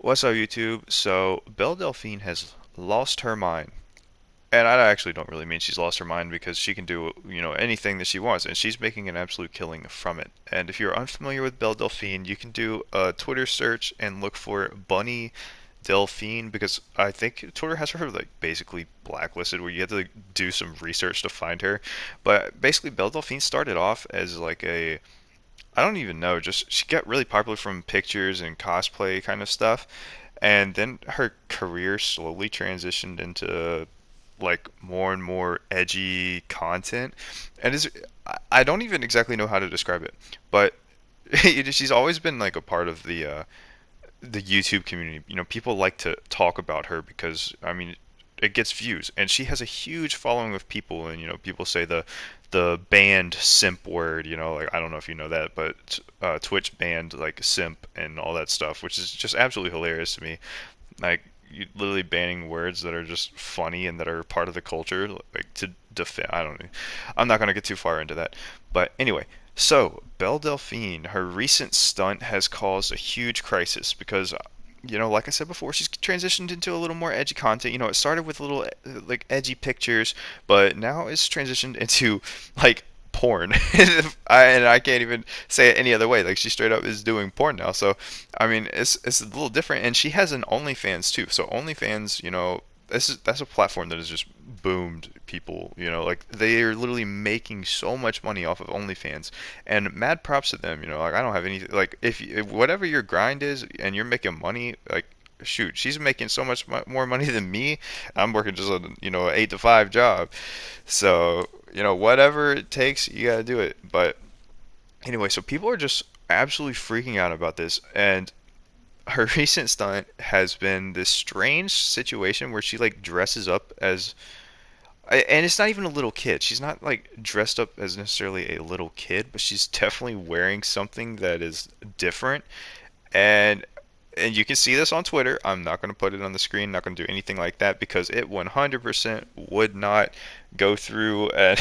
What's up, YouTube? So, Belle Delphine has lost her mind. And I actually don't really mean she's lost her mind because she can do, anything that she wants, and she's making an absolute killing from it. And if you're unfamiliar with Belle Delphine, you can do a Twitter search and look for Bunny Delphine because I think Twitter has her like basically blacklisted where you have to like, do some research to find her. But basically, Belle Delphine started off as like a I don't even know. Just she got really popular from pictures and cosplay kind of stuff, and then her career slowly transitioned into like more and more edgy content, and is I don't even exactly know how to describe it, but she's always been like a part of the YouTube community. People like to talk about her because I mean, it gets views, and she has a huge following of people. And people say the banned simp word. Like I don't know if you know that, but Twitch banned like simp and all that stuff, which is just absolutely hilarious to me. Like you literally banning words that are just funny and that are part of the culture, like to defend. I don't know. I'm not gonna get too far into that, but anyway. So, Belle Delphine, her recent stunt has caused a huge crisis because, like I said before, she's transitioned into a little more edgy content. It started with little like edgy pictures, but now it's transitioned into like porn. And I can't even say it any other way. Like she straight up is doing porn now. So, I mean, it's a little different, and she has an OnlyFans too. So OnlyFans, that's a platform that has just boomed people. Like they are literally making so much money off of OnlyFans, and mad props to them. Like I don't have anything. Like if whatever your grind is and you're making money, like shoot, she's making so much more money than me. I'm working just a an 8 to 5 job, so whatever it takes, you gotta do it. But anyway, so people are just absolutely freaking out about this, and her recent stunt has been this strange situation where she like dresses up as and it's not even a little kid. She's not like dressed up as necessarily a little kid, but she's definitely wearing something that is different. And and you can see this on Twitter. I'm not going to put it on the screen, not going to do anything like that because it 100% would not go through. And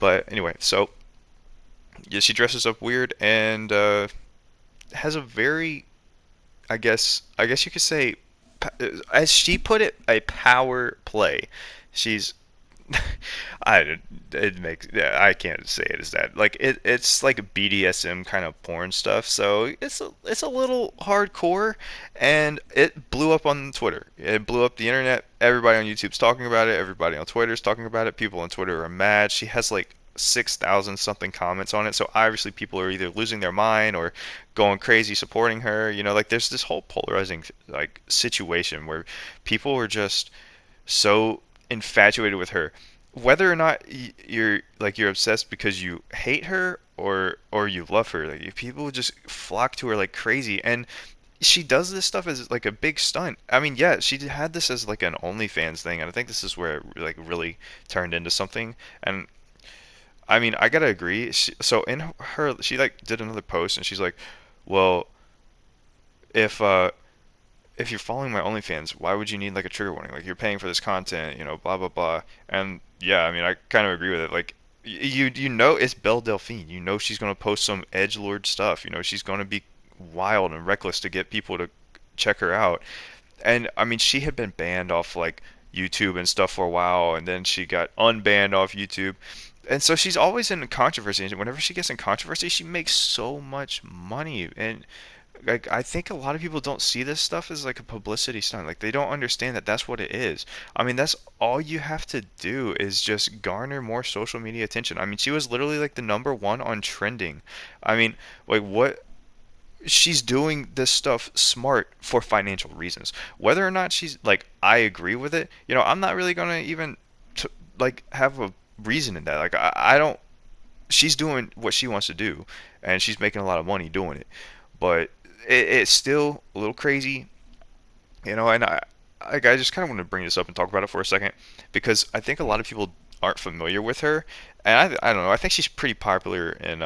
but anyway, so yeah, she dresses up weird and has a very I guess you could say, as she put it, a power play. She's, I it makes yeah, I can't say it as that. Like it's like BDSM kind of porn stuff. So it's a little hardcore, and it blew up on Twitter. It blew up the internet. Everybody on YouTube's talking about it. Everybody on Twitter's talking about it. People on Twitter are mad. She has like 6,000 something comments on it. So obviously people are either losing their mind or going crazy supporting her. Like there's this whole polarizing like situation where people are just so infatuated with her. Whether or not you're obsessed because you hate her or you love her, like people just flock to her like crazy, and she does this stuff as like a big stunt. I mean, yeah, she had this as like an OnlyFans thing, and I think this is where it like really turned into something. And I mean, I gotta agree. So in her, she like did another post, and she's like, "Well, if uh, if you're following my OnlyFans, why would you need like a trigger warning? Like you're paying for this content, blah blah blah." And yeah, I mean, I kind of agree with it. Like you know it's Belle Delphine. You know she's gonna post some edgelord stuff. She's gonna be wild and reckless to get people to check her out. And I mean, she had been banned off like YouTube and stuff for a while, and then she got unbanned off YouTube. And so she's always in controversy, and whenever she gets in controversy, she makes so much money. And like I think a lot of people don't see this stuff as like a publicity stunt. Like they don't understand that that's what it is. I mean, that's all you have to do is just garner more social media attention. I mean, she was literally like the number one on trending. I mean, like what she's doing this stuff smart for financial reasons. Whether or not she's like I agree with it, I'm not really gonna even like have a reason in that. Like I don't. She's doing what she wants to do, and she's making a lot of money doing it. But it's still a little crazy, And I just kind of want to bring this up and talk about it for a second because I think a lot of people aren't familiar with her, and I don't know. I think she's pretty popular in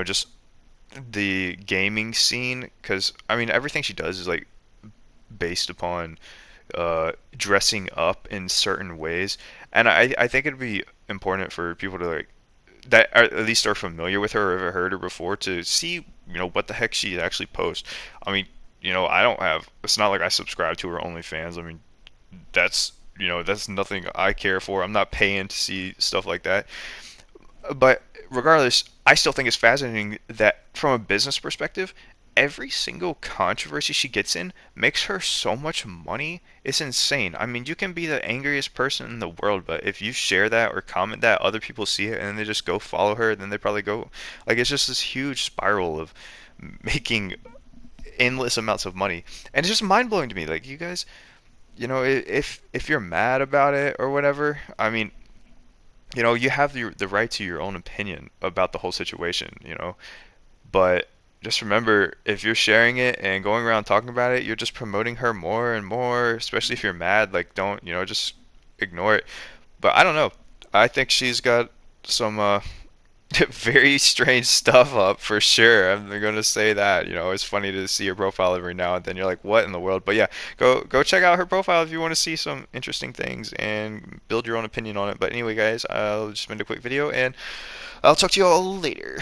just the gaming scene because I mean everything she does is like based upon dressing up in certain ways, and I think it'd be important for people to like that are, at least are familiar with her or ever heard her before to see what the heck she actually posts. I mean, I don't have. It's not like I subscribe to her OnlyFans. I mean, that's that's nothing I care for. I'm not paying to see stuff like that. But regardless, I still think it's fascinating that from a business perspective, every single controversy she gets in makes her so much money. It's insane. I mean, you can be the angriest person in the world, but if you share that or comment that, other people see it and then they just go follow her, then they probably go. Like, it's just this huge spiral of making endless amounts of money. And it's just mind blowing to me. Like, you guys, if you're mad about it or whatever, I mean, you have the right to your own opinion about the whole situation, but just remember, if you're sharing it and going around talking about it, you're just promoting her more and more, especially if you're mad. Like, don't, just ignore it. But I don't know. I think she's got some very strange stuff up for sure. I'm gonna say that. It's funny to see her profile every now and then. You're like, what in the world? But yeah, go check out her profile if you want to see some interesting things and build your own opinion on it. But anyway, guys, I'll just make a quick video and I'll talk to you all later.